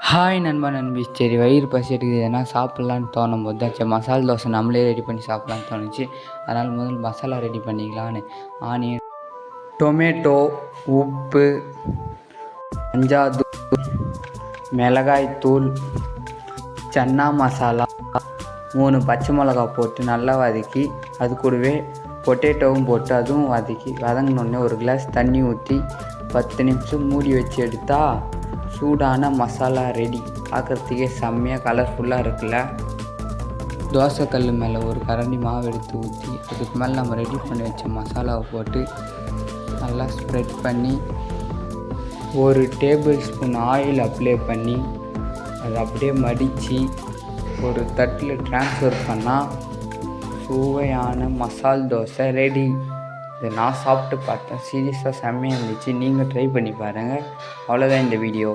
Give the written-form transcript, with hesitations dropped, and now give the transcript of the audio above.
Hi நண்பா நண்பி. சரி, வயிறு பசி எடுக்குது, எதனா சாப்பிட்லான்னு தோணும் போது தான் சரி மசால் தோசை நம்மளே ரெடி பண்ணி சாப்பிட்லான்னு தோணுச்சு. அதனால் முதல் மசாலா ரெடி பண்ணிக்கலான்னு ஆனியன், டொமேட்டோ, உப்பு, மஞ்சாத்தூள், மிளகாய்த்தூள், சன்னா மசாலா, 3 பச்சை மிளகா போட்டு நல்லா வதக்கி அது கூடவே பொட்டேட்டோவும் போட்டு அதுவும் வதக்கி வதங்கினோடனே ஒரு கிளாஸ் தண்ணி ஊற்றி 10 நிமிஷம் மூடி வச்சு எடுத்தால் சூடான மசாலா ரெடி. பார்க்குறதுக்கே செம்மையாக கலர்ஃபுல்லாக இருக்குல்ல. தோசைக்கல் மேலே ஒரு கரண்டி மாவு எடுத்து ஊற்றி அதுக்கு மேலே நம்ம ரெடி பண்ணி வச்ச மசாலாவை போட்டு நல்லா ஸ்ப்ரெட் பண்ணி 1 டேபிள் ஸ்பூன் ஆயில் அப்ளை பண்ணி அதை அப்படியே மடித்து ஒரு தட்டில் ட்ரான்ஸ்ஃபர் பண்ணால் சுவையான மசால் தோசை ரெடி. இதை நான் சாப்பிட்டு பார்த்தேன், சீரியஸாக செம்மையாக இருந்துச்சு. நீங்கள் ட்ரை பண்ணி பாருங்கள். அவ்வளோதான் இந்த வீடியோ.